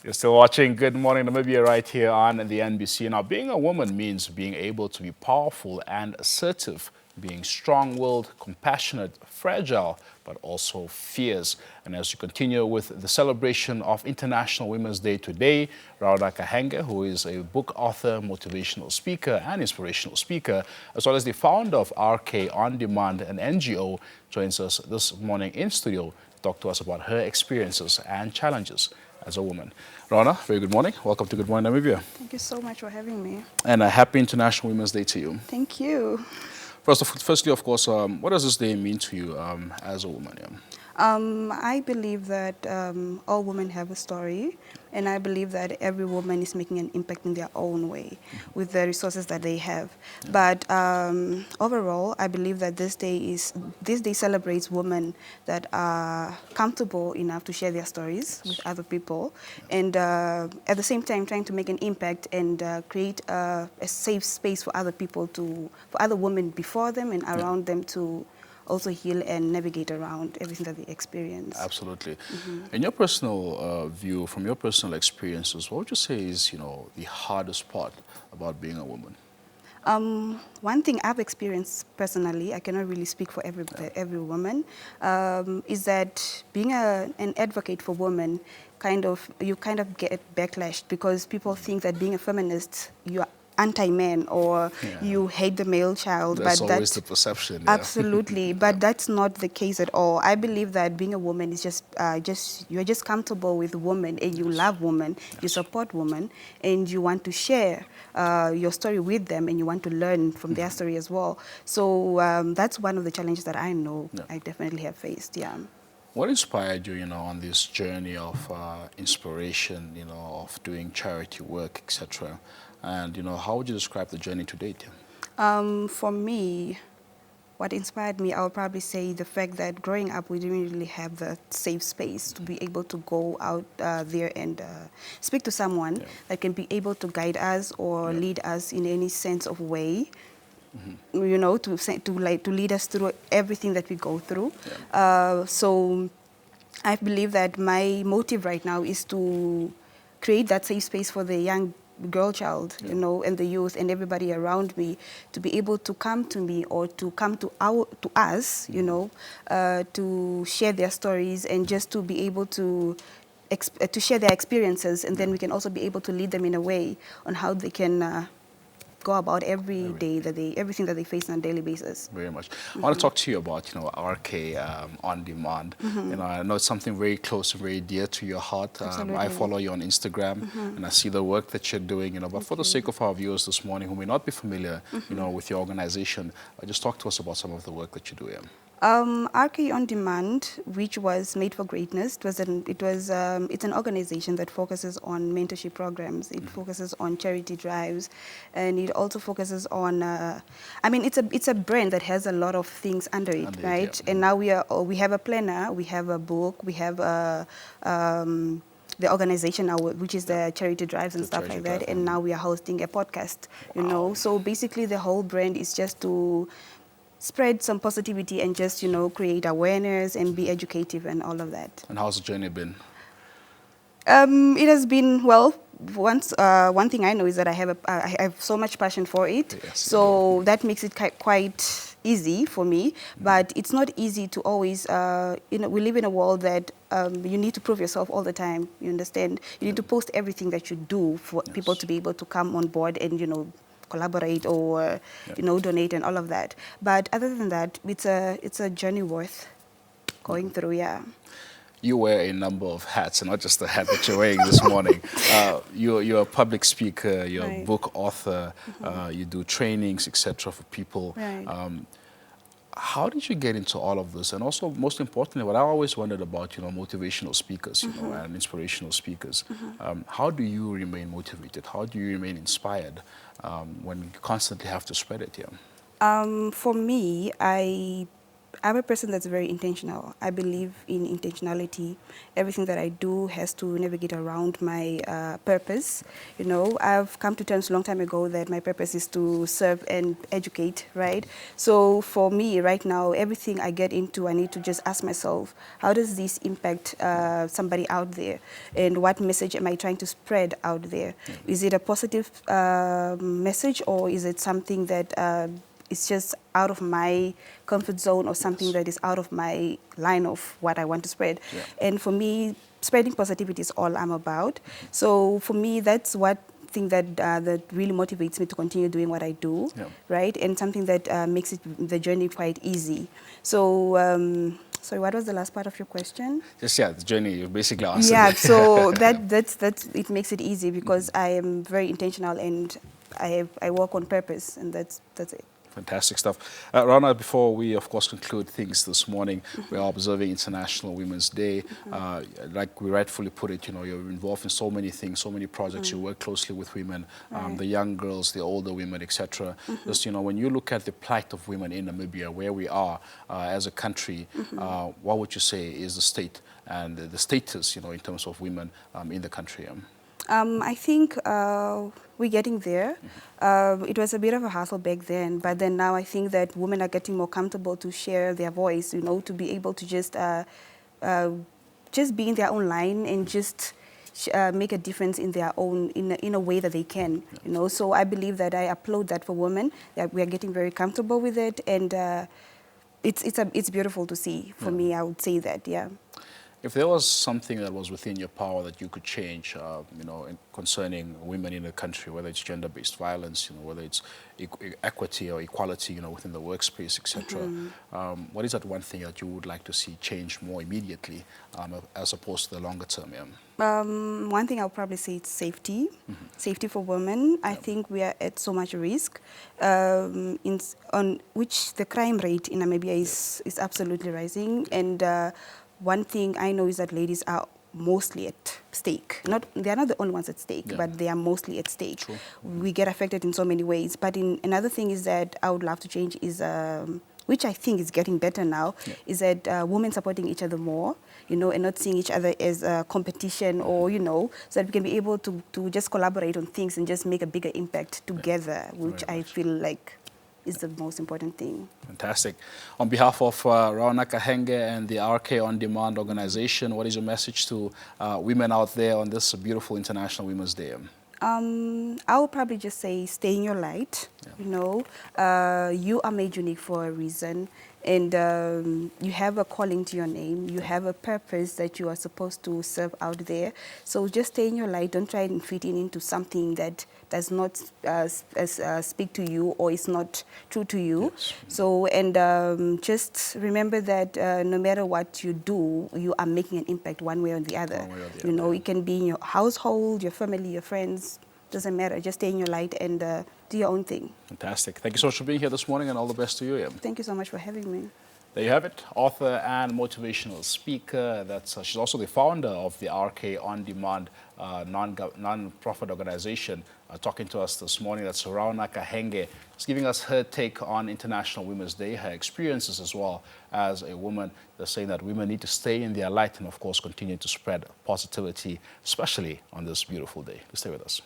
You're still watching Good Morning Namibia right here on the NBC. Now, being a woman means being able to be powerful and assertive, being strong-willed, compassionate, fragile, but also fierce. And as you continue with the celebration of International Women's Day today, Rauna Kahenge, who is a book author, motivational speaker, and inspirational speaker, as well as the founder of RK On Demand, an NGO, joins us this morning in studio to talk to us about her experiences and challenges as a woman. Rauna, very good morning. Welcome to Good Morning Namibia. Thank you so much for having me. And a happy International Women's Day to you. Thank you. Firstly, of course, what does this day mean to you as a woman? Yeah? I believe that all women have a story, and I believe that every woman is making an impact in their own way with the resources that they have. But overall, I believe that this day celebrates women that are comfortable enough to share their stories with other people, and at the same time trying to make an impact and create a safe space for other people for other women before them and around them to also heal and navigate around everything that they experience. Absolutely. In your personal view, from your personal experiences, what would you say is, the hardest part about being a woman? One thing I've experienced personally, I cannot really speak for every woman, is that being an advocate for women, you kind of get backlashed because people think that being a feminist, you are anti-man or you hate the male child. That's but always the perception. Yeah. Absolutely, but that's not the case at all. I believe that being a woman is you're just comfortable with women and you love women, you support women, and you want to share your story with them and you want to learn from their story as well. So that's one of the challenges that I know I definitely have faced. Yeah. What inspired you, on this journey of inspiration, of doing charity work, etc.? And, how would you describe the journey to date? For me, what inspired me, I would probably say the fact that growing up, we didn't really have the safe space to be able to go out there and speak to someone that can be able to guide us or lead us in any sense of way. To lead us through everything that we go through. So I believe that my motive right now is to create that safe space for the young girl child, and the youth and everybody around me to be able to come to me or to come to us, to share their stories and just to be able to share their experiences, and then we can also be able to lead them in a way on how they can go about everything that they face on a daily basis. Very much. I want to talk to you about, RK On Demand. I know it's something very close and very dear to your heart. I follow you on Instagram and I see the work that you're doing, but for the sake of our viewers this morning who may not be familiar, with your organization, just talk to us about some of the work that you do here. RK On Demand, which was Made for Greatness, it's an organization that focuses on mentorship programs. It focuses on charity drives, and it also focuses on. It's a brand that has a lot of things under it, right? And now we have a planner, we have a book, we have the organization now, which is the charity drives and stuff like that. And now we are hosting a podcast. So basically, the whole brand is just to spread some positivity and just, create awareness and be educative and all of that. And how's the journey been? It has been, well, one thing I know is that I have so much passion for it. Yes, so that makes it quite easy for me. But it's not easy to always, we live in a world that you need to prove yourself all the time. You understand? You need to post everything that you do for people to be able to come on board and, collaborate or donate and all of that. But other than that, it's a journey worth going through. Yeah. You wear a number of hats, and not just the hat that you're wearing this morning. You're a public speaker, you're a book author, you do trainings, etc. for people. Right. How did you get into all of this? And also, most importantly, what I always wondered about, motivational speakers, and inspirational speakers. How do you remain motivated? How do you remain inspired when you constantly have to spread it here? For me, I I'm a person that's very intentional. I believe in intentionality. Everything that I do has to navigate around my purpose. You know, I've come to terms a long time ago that my purpose is to serve and educate, right? So for me right now, everything I get into, I need to just ask myself, how does this impact somebody out there? And what message am I trying to spread out there? Is it a positive message, or is it something that it's just out of my comfort zone, or something that is out of my line of what I want to spread? And for me, spreading positivity is all I'm about. So for me, that's what thing that that really motivates me to continue doing what I do, right? And something that makes the journey quite easy. So, sorry, what was the last part of your question? Just, the journey, you basically answered Yeah, it. so that's it makes it easy because I am very intentional and I work on purpose, and that's it. Fantastic stuff. Rauna, before we, of course, conclude things this morning, we are observing International Women's Day. Like we rightfully put it, you know, you're involved in so many things, so many projects. You work closely with women, the young girls, the older women, etc. Just, you know, when you look at the plight of women in Namibia, where we are as a country, what would you say is the state and the status, you know, in terms of women in the country? I think we're getting there. It was a bit of a hassle back then, but then now I think that women are getting more comfortable to share their voice, you know, to be able to just be in their own line and just make a difference in their own, in a way that they can, you know. So I believe that I applaud that for women, that we are getting very comfortable with it, and it's beautiful to see. For me, I would say that, If there was something that was within your power that you could change, you know, concerning women in the country, whether it's gender-based violence, you know, whether it's equity or equality, you know, within the workspace, etc. What is that one thing that you would like to see change more immediately, as opposed to the longer term? One thing I'll probably say is safety. Safety for women. I think we are at so much risk, on which the crime rate in Namibia is absolutely rising, and one thing I know is that ladies are mostly at stake. They are not the only ones at stake, but they are mostly at stake. True. We get affected in so many ways. But another thing is that I would love to change is, which I think is getting better now, is that women supporting each other more, you know, and not seeing each other as a competition, or, you know, so that we can be able to just collaborate on things and just make a bigger impact together, which I feel like is the most important thing. Fantastic. On behalf of Rauna Kahenge and the RK On Demand organization, what is your message to women out there on this beautiful International Women's Day? I would probably just say stay in your light. You know, you are made unique for a reason, and you have a calling to your name. You have a purpose that you are supposed to serve out there. So just stay in your light. Don't try and fit into something that does not speak to you or is not true to you. So, and just remember that no matter what you do, you are making an impact one way or the other. You know, it can be in your household, your family, your friends. Doesn't matter. Just stay in your light and do your own thing. Fantastic. Thank you so much for being here this morning, and all the best to you. Thank you so much for having me. There you have it, author and motivational speaker. She's also the founder of the RK On Demand non-profit organization, talking to us this morning. That's Rauna Kahenge. She's giving us her take on International Women's Day, her experiences as well as a woman. They're saying that women need to stay in their light and, of course, continue to spread positivity, especially on this beautiful day. Stay with us.